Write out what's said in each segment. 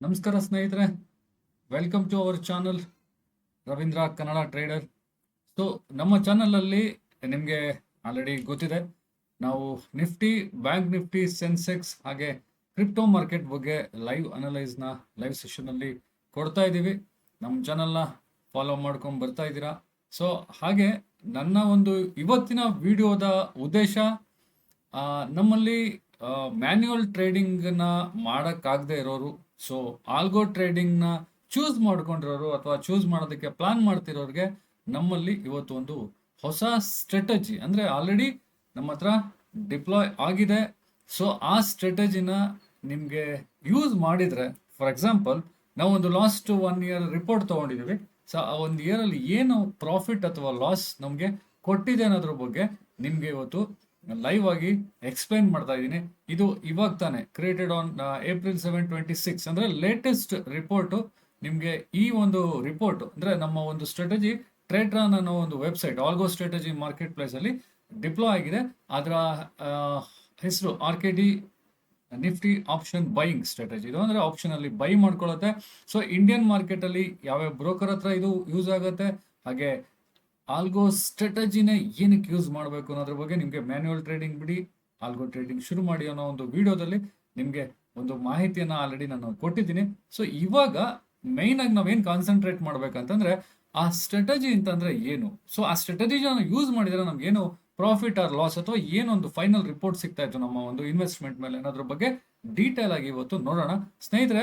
ನಮಸ್ಕಾರ ಸ್ನೇಹಿತರೆ, welcome to our channel Ravindra Kannada trader. So ನಮ್ಮ ಚಾನಲಲ್ಲಿ ನಿಮಗೆ ಆಲ್ರೆಡಿ ಗೊತ್ತಿದೆ, ನಾವು ನಿಫ್ಟಿ, ಬ್ಯಾಂಕ್ ನಿಫ್ಟಿ, ಸೆನ್ಸೆಕ್ಸ್ ಹಾಗೆ ಕ್ರಿಪ್ಟೋ ಮಾರ್ಕೆಟ್ ಬಗ್ಗೆ ಲೈವ್ ಅನಲೈಸ್ನ ಲೈವ್ ಸೆಷನಲ್ಲಿ ಕೊಡ್ತಾ ಇದ್ದೀವಿ. ನಮ್ಮ ಚಾನಲ್ನ ಫಾಲೋ ಮಾಡ್ಕೊಂಡು ಬರ್ತಾ ಇದ್ದೀರಾ. ಸೊ ಹಾಗೆ ನನ್ನ ಒಂದು ಇವತ್ತಿನ ವಿಡಿಯೋದ ಉದ್ದೇಶ, ನಮ್ಮಲ್ಲಿ ಮ್ಯಾನ್ಯುವಲ್ ಟ್ರೇಡಿಂಗ್ನ ಮಾಡೋಕ್ಕಾಗದೇ ಇರೋರು, ಸೊ ಆಲ್ಗೋ ಟ್ರೇಡಿಂಗ್ನ ಚೂಸ್ ಮಾಡ್ಕೊಂಡಿರೋರು ಅಥವಾ ಚೂಸ್ ಮಾಡೋದಕ್ಕೆ ಪ್ಲಾನ್ ಮಾಡ್ತಿರೋರಿಗೆ ನಮ್ಮಲ್ಲಿ ಇವತ್ತು ಒಂದು ಹೊಸ ಸ್ಟ್ರಾಟಜಿ, ಅಂದರೆ ಆಲ್ರೆಡಿ ನಮ್ಮ ಹತ್ರ ಡಿಪ್ಲಾಯ್ ಆಗಿದೆ. ಸೊ ಆ ಸ್ಟ್ರಾಟಜಿನ ನಿಮಗೆ ಯೂಸ್ ಮಾಡಿದರೆ, ಫಾರ್ ಎಕ್ಸಾಂಪಲ್ ನಾವು ಒಂದು ಲಾಸ್ಟ್ 1 year ರಿಪೋರ್ಟ್ ತೊಗೊಂಡಿದ್ದೀವಿ. ಸೊ ಆ 1 year ಏನು ಪ್ರಾಫಿಟ್ ಅಥವಾ ಲಾಸ್ ನಮಗೆ ಕೊಟ್ಟಿದೆ ಅನ್ನೋದ್ರ ಬಗ್ಗೆ ನಿಮಗೆ ಇವತ್ತು ಲೈವ್ ಆಗಿ ಎಕ್ಸ್ಪ್ಲೈನ್ ಮಾಡ್ತಾ ಇದ್ದೀನಿ. ಇದು ಇವಾಗ ತಾನೆ ಕ್ರಿಯೇಟೆಡ್ ಆನ್ April 7, 2026, ಅಂದರೆ ಲೇಟೆಸ್ಟ್ ರಿಪೋರ್ಟು. ನಿಮಗೆ ಈ ಒಂದು ರಿಪೋರ್ಟ್ ಅಂದರೆ ನಮ್ಮ ಒಂದು ಸ್ಟ್ರಾಟಜಿ ಟ್ರೇಡ್ರಾನ್ ಅನ್ನೋ ಒಂದು ವೆಬ್ಸೈಟ್, ಆಲ್ಗೋ ಸ್ಟ್ರಾಟಜಿ ಮಾರ್ಕೆಟ್ ಪ್ಲೇಸಲ್ಲಿ ಡಿಪ್ಲಾಯ್ ಆಗಿದೆ. ಅದರ ಹೆಸರು RKD Nifty option buying strategy. ಇದು ಅಂದರೆ ಆಪ್ಷನಲ್ಲಿ ಬೈ ಮಾಡ್ಕೊಳ್ಳುತ್ತೆ. ಸೊ ಇಂಡಿಯನ್ ಮಾರ್ಕೆಟಲ್ಲಿ ಯಾವ್ಯಾವ ಬ್ರೋಕರ್ ಹತ್ರ ಇದು ಯೂಸ್ ಆಗುತ್ತೆ, ಹಾಗೆ ಆಲ್ಗೋ ಸ್ಟ್ರಾಟಜಿನೇ ಏನಕ್ಕೆ ಯೂಸ್ ಮಾಡಬೇಕು ಅನ್ನೋದ್ರ ಬಗ್ಗೆ ನಿಮಗೆ ಮ್ಯಾನ್ಯುವಲ್ ಟ್ರೇಡಿಂಗ್ ಬಿಡಿ, ಆಲ್ಗೋ ಟ್ರೇಡಿಂಗ್ ಶುರು ಮಾಡಿ ಅನ್ನೋ ಒಂದು ವಿಡಿಯೋದಲ್ಲಿ ನಿಮಗೆ ಒಂದು ಮಾಹಿತಿಯನ್ನು ಆಲ್ರೆಡಿ ನಾನು ಕೊಟ್ಟಿದ್ದೀನಿ. ಸೊ ಇವಾಗ ಮೈನ್ ಆಗಿ ನಾವೇನು ಕಾನ್ಸಂಟ್ರೇಟ್ ಮಾಡ್ಬೇಕಂತಂದ್ರೆ ಆ ಸ್ಟ್ರಾಟಜಿ ಅಂತಂದ್ರೆ ಏನು, ಸೊ ಆ ಸ್ಟ್ರಾಟಜಿನ ಯೂಸ್ ಮಾಡಿದ್ರೆ ನಮ್ಗೆ ಏನು ಪ್ರಾಫಿಟ್ ಆರ್ ಲಾಸ್ ಅಥವಾ ಏನೊಂದು ಫೈನಲ್ ರಿಪೋರ್ಟ್ ಸಿಗ್ತಾ ಇತ್ತು ನಮ್ಮ ಒಂದು ಇನ್ವೆಸ್ಟ್ಮೆಂಟ್ ಮೇಲೆ ಅನ್ನೋದ್ರ ಬಗ್ಗೆ ಡೀಟೇಲ್ ಆಗಿ ಇವತ್ತು ನೋಡೋಣ. ಸ್ನೇಹಿತರೆ,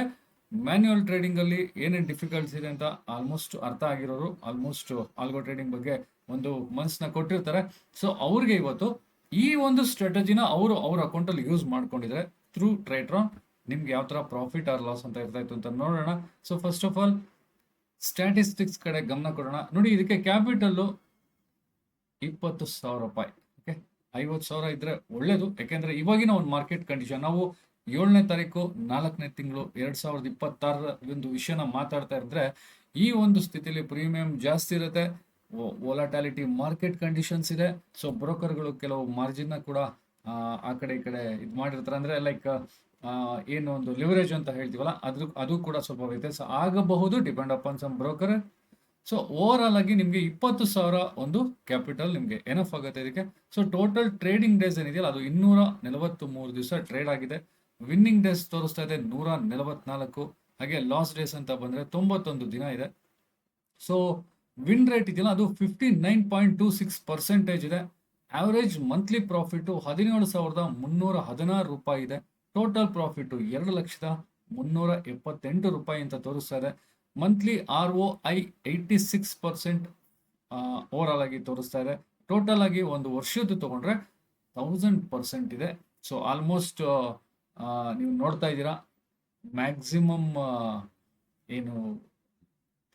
ಮ್ಯಾನ್ಯುವಲ್ ಟ್ರೇಡಿಂಗ್ ಅಲ್ಲಿ ಏನೇನು ಡಿಫಿಕಲ್ಟ್ಸ್ ಇದೆ ಅಂತ ಆಲ್ಮೋಸ್ಟ್ ಅರ್ಥ ಆಗಿರೋರು, ಆಲ್ಮೋಸ್ಟ್ ಆಲ್ಗೋ ಟ್ರೇಡಿಂಗ್ ಬಗ್ಗೆ ಒಂದು ಮನಸ್ಸನ್ನ ಕೊಟ್ಟಿರ್ತಾರೆ. ಸೊ ಅವ್ರಿಗೆ ಇವತ್ತು ಈ ಒಂದು ಸ್ಟ್ರಾಟಜಿನ ಅವ್ರ ಅಕೌಂಟಲ್ಲಿ ಯೂಸ್ ಮಾಡ್ಕೊಂಡಿದ್ರೆ ಥ್ರೂ ಟ್ರೇಡ್ರಾನ್ ನಿಮ್ಗೆ ಯಾವ ಥರ ಪ್ರಾಫಿಟ್ ಆರ್ ಲಾಸ್ ಅಂತ ಇರ್ತಾ ಇತ್ತು ಅಂತ ನೋಡೋಣ. So first of all statistics ಕಡೆ ಗಮನ ಕೊಡೋಣ. ನೋಡಿ, ಇದಕ್ಕೆ ಕ್ಯಾಪಿಟಲ್ಲು 20,000 ರೂಪಾಯಿ. ಓಕೆ, 50,000 ಇದ್ರೆ ಒಳ್ಳೇದು. ಯಾಕೆಂದ್ರೆ ಇವಾಗಿನ ಒಂದು ಮಾರ್ಕೆಟ್ ಕಂಡೀಷನ್, ನಾವು 7ನೇ ತಾರೀಕು 4ನೇ ತಿಂಗಳು 2026 ಒಂದು ವಿಷಯನ ಮಾತಾಡ್ತಾ ಇದ್ರೆ, ಈ ಒಂದು ಸ್ಥಿತಿಲಿ ಪ್ರೀಮಿಯಂ ಜಾಸ್ತಿ ಇರುತ್ತೆ, ವೊಲಾಟಾಲಿಟಿ ಮಾರ್ಕೆಟ್ ಕಂಡೀಷನ್ಸ್ ಇದೆ. ಸೊ ಬ್ರೋಕರ್ಗಳು ಕೆಲವು ಮಾರ್ಜಿನ್ ಕೂಡ ಆ ಕಡೆ ಈ ಕಡೆ ಇದು ಮಾಡಿರ್ತಾರೆ. ಅಂದ್ರೆ ಲೈಕ್ ಏನು ಒಂದು ಲಿವರೇಜ್ ಅಂತ ಹೇಳ್ತೀವಲ್ಲ, ಅದು ಕೂಡ ಸ್ವಲ್ಪ ವ್ಯತ್ಯಾಸ ಆಗಬಹುದು, depend upon some broker. So overall ಆಗಿ ನಿಮಗೆ 20,000 ಒಂದು ಕ್ಯಾಪಿಟಲ್ ನಿಮಗೆ ಎನಫ್ ಆಗುತ್ತೆ ಇದಕ್ಕೆ. ಸೊ ಟೋಟಲ್ ಟ್ರೇಡಿಂಗ್ ಡೇಸ್ ಏನಿದೆಯಲ್ಲ ಅದು 243 ದಿವಸ ಟ್ರೇಡ್ ಆಗಿದೆ. ವಿನ್ನಿಂಗ್ ಡೇಸ್ ತೋರಿಸ್ತಾ ಇದೆ 144, ಹಾಗೆ ಲಾಸ್ ಡೇಸ್ ಅಂತ ಬಂದ್ರೆ 91 ದಿನ ಇದೆ. ಸೊ ವಿನ್ ರೇಟ್ ಇದೆಯಲ್ಲ ಅದು 59.26% ಇದೆ. ಆವರೇಜ್ ಮಂತ್ಲಿ ಪ್ರಾಫಿಟ್ 17,316 ರೂಪಾಯಿ ಇದೆ. ಟೋಟಲ್ ಪ್ರಾಫಿಟ್ 2,378,000 ರೂಪಾಯಿ ಅಂತ ತೋರಿಸ್ತಾ ಇದೆ. ಮಂತ್ಲಿ ROI 86% ಓವರ್ ಆಲ್ ಆಗಿ ತೋರಿಸ್ತಾ ಇದೆ. ಟೋಟಲ್ ಆಗಿ ಒಂದು ವರ್ಷದ್ದು ತಗೊಂಡ್ರೆ 1000% ಇದೆ. ಸೊ ಆಲ್ಮೋಸ್ಟ್ ನೀವು ನೋಡ್ತಾ ಇದ್ದೀರಾ, ಮ್ಯಾಕ್ಸಿಮಮ್ ಏನು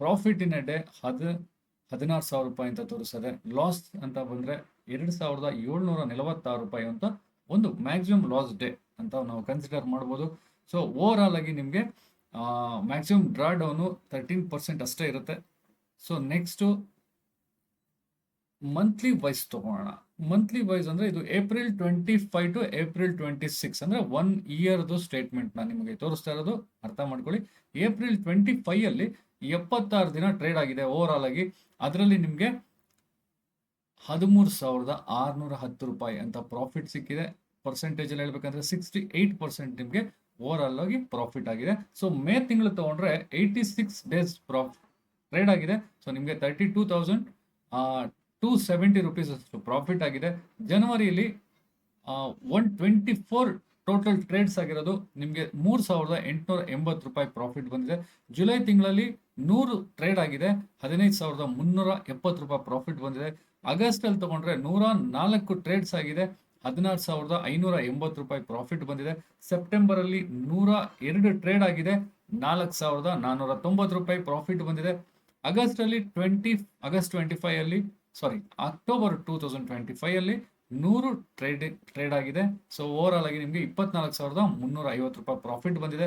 ಪ್ರಾಫಿಟ್ ಇನ್ ಎ ಡೇ 16,000 ರೂಪಾಯಿ ಅಂತ ತೋರಿಸ್ತದೆ. ಲಾಸ್ ಅಂತ ಬಂದರೆ 2,746 ರೂಪಾಯಿ ಅಂತ ಒಂದು ಮ್ಯಾಕ್ಸಿಮಮ್ ಲಾಸ್ ಡೇ ಅಂತ ನಾವು ಕನ್ಸಿಡರ್ ಮಾಡ್ಬೋದು. ಸೊ ಓವರ್ ಆಲ್ ಆಗಿ ನಿಮಗೆ ಮ್ಯಾಕ್ಸಿಮಮ್ ಡ್ರಾ ಡೌನು 13% ಅಷ್ಟೇ ಇರುತ್ತೆ. ಸೊ ನೆಕ್ಸ್ಟು ಮಂತ್ಲಿ ವೈಸ್ ತಗೋಣ. ಮಂತ್ಲಿ ವೈಸ್ ಅಂದರೆ ಇದು April 25 to April 26, ಅಂದರೆ 1 yearದು ಸ್ಟೇಟ್ಮೆಂಟ್ನ ನಿಮಗೆ ತೋರಿಸ್ತಾ ಇರೋದು, ಅರ್ಥ ಮಾಡ್ಕೊಳ್ಳಿ. April 25 ಅಲ್ಲಿ 76 ದಿನ ಟ್ರೇಡ್ ಆಗಿದೆ ಓವರ್ ಆಲ್ ಆಗಿ. ಅದರಲ್ಲಿ ನಿಮಗೆ 13,610 ರೂಪಾಯಿ ಅಂತ ಪ್ರಾಫಿಟ್ ಸಿಕ್ಕಿದೆ. ಪರ್ಸೆಂಟೇಜಲ್ಲಿ ಹೇಳ್ಬೇಕಂದ್ರೆ 68% ನಿಮಗೆ ಓವರ್ ಆಲ್ ಆಗಿ ಪ್ರಾಫಿಟ್ ಆಗಿದೆ. ಸೊ ಮೇ ತಿಂಗಳು ತಗೊಂಡ್ರೆ 86 ಡೇಸ್ ಟ್ರೇಡ್ ಆಗಿದೆ. ಸೊ ನಿಮಗೆ 32,270 ರೂಪೀಸ್ ಅಷ್ಟು ಪ್ರಾಫಿಟ್ ಆಗಿದೆ. ಜನವರಿಯಲ್ಲಿ 124 ಟೋಟಲ್ ಟ್ರೇಡ್ಸ್ ಆಗಿರೋದು, ನಿಮಗೆ 3,880 ರೂಪಾಯಿ ಪ್ರಾಫಿಟ್ ಬಂದಿದೆ. ಜುಲೈ ತಿಂಗಳಲ್ಲಿ 100 ಟ್ರೇಡ್ ಆಗಿದೆ, 15,370 ರೂಪಾಯಿ ಪ್ರಾಫಿಟ್ ಬಂದಿದೆ. ಆಗಸ್ಟ್ ಅಲ್ಲಿ ತಗೊಂಡ್ರೆ 104 ಟ್ರೇಡ್ಸ್ ಆಗಿದೆ, 16,580 ರೂಪಾಯಿ ಪ್ರಾಫಿಟ್ ಬಂದಿದೆ. ಸೆಪ್ಟೆಂಬರ್ ಅಲ್ಲಿ 102 ಟ್ರೇಡ್ ಆಗಿದೆ, 4,490 ರೂಪಾಯಿ ಪ್ರಾಫಿಟ್ ಬಂದಿದೆ. ಅಕ್ಟೋಬರ್ 2025 ಅಲ್ಲಿ 100 ಟ್ರೇಡ್ ಆಗಿದೆ. ಸೊ ಓವರ್ ಆಲ್ ಆಗಿ ನಿಮಗೆ 24,350 ರೂಪಾಯಿ ಪ್ರಾಫಿಟ್ ಬಂದಿದೆ.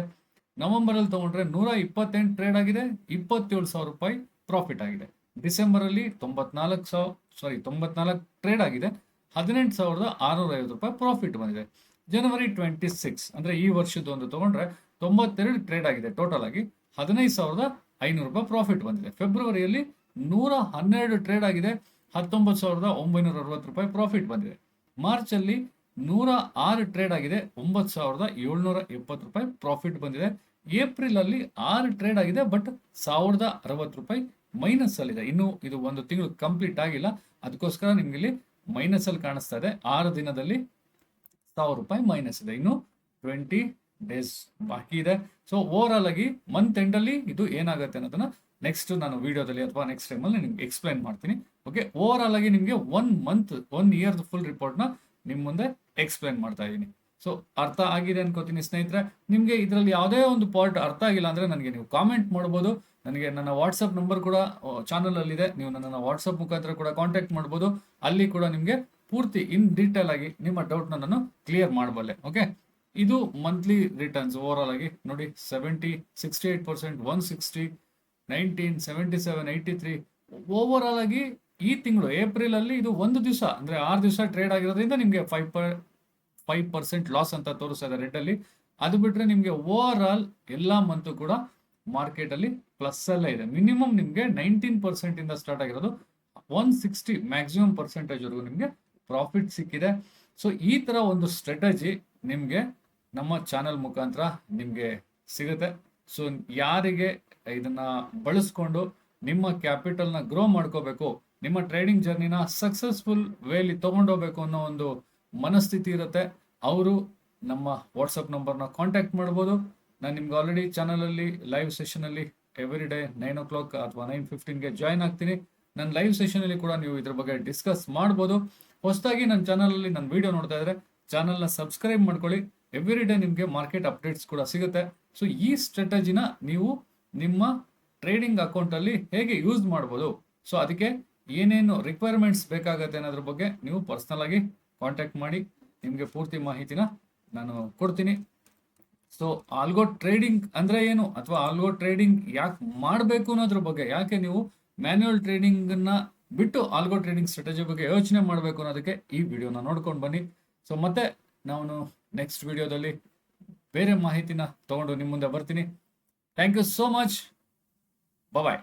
ನವೆಂಬರ್ ಅಲ್ಲಿ ತಗೊಂಡ್ರೆ 128 ಟ್ರೇಡ್ ಆಗಿದೆ, 27,000 ರೂಪಾಯಿ ಪ್ರಾಫಿಟ್ ಆಗಿದೆ. ಡಿಸೆಂಬರ್ ಅಲ್ಲಿ 94 ಟ್ರೇಡ್ ಆಗಿದೆ, 18,650 ರೂಪಾಯಿ ಪ್ರಾಫಿಟ್ ಬಂದಿದೆ. ಜನವರಿ 26 ಅಂದರೆ ಈ ವರ್ಷದ ಒಂದು ತಗೊಂಡ್ರೆ 92 ಟ್ರೇಡ್ ಆಗಿದೆ. ಟೋಟಲ್ ಆಗಿ 15,500 ರೂಪಾಯಿ ಪ್ರಾಫಿಟ್ ಬಂದಿದೆ. ಫೆಬ್ರವರಿಯಲ್ಲಿ 112 ಟ್ರೇಡ್ ಆಗಿದೆ, 19,960 ರೂಪಾಯಿ ಪ್ರಾಫಿಟ್ ಬಂದಿದೆ. ಮಾರ್ಚ್ ಅಲ್ಲಿ 106 ಟ್ರೇಡ್ ಆಗಿದೆ, 9,770 ರೂಪಾಯಿ ಪ್ರಾಫಿಟ್ ಬಂದಿದೆ. ಏಪ್ರಿಲ್ ಅಲ್ಲಿ 6 ಟ್ರೇಡ್ ಆಗಿದೆ, ಬಟ್ 1,060 ರೂಪಾಯಿ ಮೈನಸ್ ಅಲ್ಲಿದೆ. ಇನ್ನು ಇದು ಒಂದು ತಿಂಗಳು ಕಂಪ್ಲೀಟ್ ಆಗಿಲ್ಲ, ಅದಕ್ಕೋಸ್ಕರ ನಿಮ್ಗೆ ಇಲ್ಲಿ ಮೈನಸ್ ಅಲ್ಲಿ ಕಾಣಿಸ್ತಾ ಇದೆ. 6 ದಿನದಲ್ಲಿ 1,000 ರೂಪಾಯಿ ಮೈನಸ್ ಇದೆ. ಇನ್ನು 20 ಡೇಸ್ ಬಾಕಿ ಇದೆ. ಸೊ ಓವರ್ ಆಲ್ ಆಗಿ ಮಂತ್ ಎಂಡ್ ಅಲ್ಲಿ ಇದು ಏನಾಗುತ್ತೆ ಅನ್ನೋದನ್ನ ನೆಕ್ಸ್ಟ್ ನಾನು ವಿಡಿಯೋದಲ್ಲಿ ಅಥವಾ ನೆಕ್ಸ್ಟ್ ಟೈಮ್ ಅಲ್ಲಿ ನಿಮ್ಗೆ ಎಕ್ಸ್ಪ್ಲೈನ್ ಮಾಡ್ತೀನಿ. ಓಕೆ, ಓವರ್ ಆಲ್ ಆಗಿ ನಿಮ್ಗೆ 1 ಇಯರ್ ಫುಲ್ ರಿಪೋರ್ಟ್ ನ ನಿಮ್ ಮುಂದೆ ಎಕ್ಸ್ಪ್ಲೈನ್ ಮಾಡ್ತಾ ಇದ್ದೀನಿ. ಸೊ ಅರ್ಥ ಆಗಿದೆ ಅನ್ಕೋತೀನಿ ಸ್ನೇಹಿತರೆ. ನಿಮ್ಗೆ ಇದರಲ್ಲಿ ಯಾವುದೇ ಒಂದು ಪಾರ್ಟ್ ಅರ್ಥ ಆಗಿಲ್ಲ ಅಂದ್ರೆ ನನಗೆ ನೀವು ಕಾಮೆಂಟ್ ಮಾಡ್ಬೋದು. ನನಗೆ ನನ್ನ ವಾಟ್ಸಪ್ ನಂಬರ್ ಕೂಡ ಚಾನಲ್ ಅಲ್ಲಿ ಇದೆ, ನೀವು ನನ್ನ ವಾಟ್ಸಪ್ ಮುಖಾಂತರ ಕೂಡ ಕಾಂಟ್ಯಾಕ್ಟ್ ಮಾಡ್ಬೋದು. ಅಲ್ಲಿ ಕೂಡ ನಿಮ್ಗೆ ಪೂರ್ತಿ ಇನ್ ಡೀಟೇಲ್ ಆಗಿ ನಿಮ್ಮ ಡೌಟ್ ನಾನು ಕ್ಲಿಯರ್ ಮಾಡಬಲ್ಲೆ. ಓಕೆ, ಇದು ಮಂತ್ಲಿ ರಿಟರ್ನ್ಸ್ ಓವರ್ ಆಲ್ ಆಗಿ ನೋಡಿ. 70, 68%, 160, 19, 77, 83. ಓವರ್ ಆಲ್ ಆಗಿ ಈ ತಿಂಗಳು ಏಪ್ರಿಲ್ ಅಲ್ಲಿ ಇದು ಒಂದು ದಿವಸ ಅಂದ್ರೆ 6 ದಿವಸ ಟ್ರೇಡ್ ಆಗಿರೋದ್ರಿಂದ ನಿಮ್ಗೆ 5% ಲಾಸ್ ಅಂತ ತೋರಿಸ್ತಾ ಇದೆ ರೆಡ್ ಅಲ್ಲಿ. ಅದು ಬಿಟ್ರೆ ನಿಮ್ಗೆ ಓವರ್ ಆಲ್ ಎಲ್ಲಾ ಮಂತ್ ಕೂಡ ಮಾರ್ಕೆಟ್ ಅಲ್ಲಿ ಪ್ಲಸ್ ಅಲ್ಲೇ ಇದೆ. ಮಿನಿಮಮ್ ನಿಮ್ಗೆ 19% ಇಂದ ಸ್ಟಾರ್ಟ್ ಆಗಿರೋದು 160 ಮ್ಯಾಕ್ಸಿಮಮ್ ಪರ್ಸೆಂಟೇಜ್ ವರೆಗೂ ನಿಮ್ಗೆ ಪ್ರಾಫಿಟ್ ಸಿಕ್ಕಿದೆ. ಸೊ ಈ ತರ ಒಂದು ಸ್ಟ್ರಾಟಜಿ ನಿಮ್ಗೆ ನಮ್ಮ ಚಾನಲ್ ಮುಖಾಂತರ ನಿಮ್ಗೆ ಸಿಗುತ್ತೆ. ಸೊ ಯಾರಿಗೆ ಇದನ್ನ ಬಳಸ್ಕೊಂಡು ನಿಮ್ಮ ಕ್ಯಾಪಿಟಲ್ ನ ಗ್ರೋ ಮಾಡ್ಕೋಬೇಕು, ನಿಮ್ಮ ಟ್ರೇಡಿಂಗ್ ಜರ್ನಿನ ಸಕ್ಸಸ್ಫುಲ್ ವೇಲಿ ತಗೊಂಡೋಗ್ಬೇಕು ಅನ್ನೋ ಒಂದು ಮನಸ್ಥಿತಿ ಇರುತ್ತೆ, ಅವರು ನಮ್ಮ ವಾಟ್ಸಪ್ ನಂಬರ್ನ ಕಾಂಟ್ಯಾಕ್ಟ್ ಮಾಡ್ಬೋದು. ನಾನು ನಿಮ್ಗೆ ಆಲ್ರೆಡಿ ಚಾನಲ್ ಅಲ್ಲಿ ಲೈವ್ ಸೆಷನ್ ಅಲ್ಲಿ ಎವ್ರಿ ಡೇ 9 o'clock ಅಥವಾ 9:15ಗೆ ಜಾಯ್ನ್ ಆಗ್ತೀನಿ. ನನ್ನ ಲೈವ್ ಸೆಷನ್ ಅಲ್ಲಿ ಕೂಡ ನೀವು ಇದ್ರ ಬಗ್ಗೆ ಡಿಸ್ಕಸ್ ಮಾಡ್ಬೋದು. ಹೊಸದಾಗಿ ನನ್ನ ಚಾನಲ್ ಅಲ್ಲಿ ನನ್ನ ವಿಡಿಯೋ ನೋಡ್ತಾ ಇದ್ರೆ ಚಾನಲ್ನ ಸಬ್ಸ್ಕ್ರೈಬ್ ಮಾಡ್ಕೊಳ್ಳಿ. ಎವ್ರಿ ಡೇ ನಿಮಗೆ ಮಾರ್ಕೆಟ್ ಅಪ್ಡೇಟ್ಸ್ ಕೂಡ ಸಿಗುತ್ತೆ. ಸೊ ಈ ಸ್ಟ್ರಾಟಜಿನ ನೀವು ನಿಮ್ಮ ಟ್ರೇಡಿಂಗ್ ಅಕೌಂಟ್ ಅಲ್ಲಿ ಹೇಗೆ ಯೂಸ್ ಮಾಡ್ಬೋದು, ಸೊ ಅದಕ್ಕೆ ಏನೇನು ರಿಕ್ವೈರ್ಮೆಂಟ್ಸ್ ಬೇಕಾಗತ್ತೆ ಅನ್ನೋದ್ರ ಬಗ್ಗೆ ನೀವು ಪರ್ಸನಲ್ ಆಗಿ ಕಾಂಟ್ಯಾಕ್ಟ್ ಮಾಡಿ, ನಿಮಗೆ ಪೂರ್ತಿ ಮಾಹಿತಿನ ನಾನು ಕೊಡ್ತೀನಿ. ಸೊ ಆಲ್ಗೋ ಟ್ರೇಡಿಂಗ್ ಅಂದ್ರೆ ಏನು ಅಥವಾ ಆಲ್ಗೋ ಟ್ರೇಡಿಂಗ್ ಯಾಕೆ ಮಾಡಬೇಕು ಅನ್ನೋದ್ರ ಬಗ್ಗೆ, ಯಾಕೆ ನೀವು ಮ್ಯಾನ್ಯುಯಲ್ ಟ್ರೇಡಿಂಗ್ ಅನ್ನ ಬಿಟ್ಟು ಆಲ್ಗೋ ಟ್ರೇಡಿಂಗ್ ಸ್ಟ್ರಾಟಜಿ ಬಗ್ಗೆ ಯೋಚನೆ ಮಾಡಬೇಕು ಅನ್ನೋದಕ್ಕೆ ಈ ವಿಡಿಯೋನ ನೋಡ್ಕೊಂಡು ಬನ್ನಿ. ಸೊ ಮತ್ತೆ ನಾನು ನೆಕ್ಸ್ಟ್ ವಿಡಿಯೋದಲ್ಲಿ ಬೇರೆ ಮಾಹಿತಿನ ತಗೊಂಡು ನಿಮ್ಮ ಮುಂದೆ ಬರ್ತೀನಿ. Thank you so much. Bye.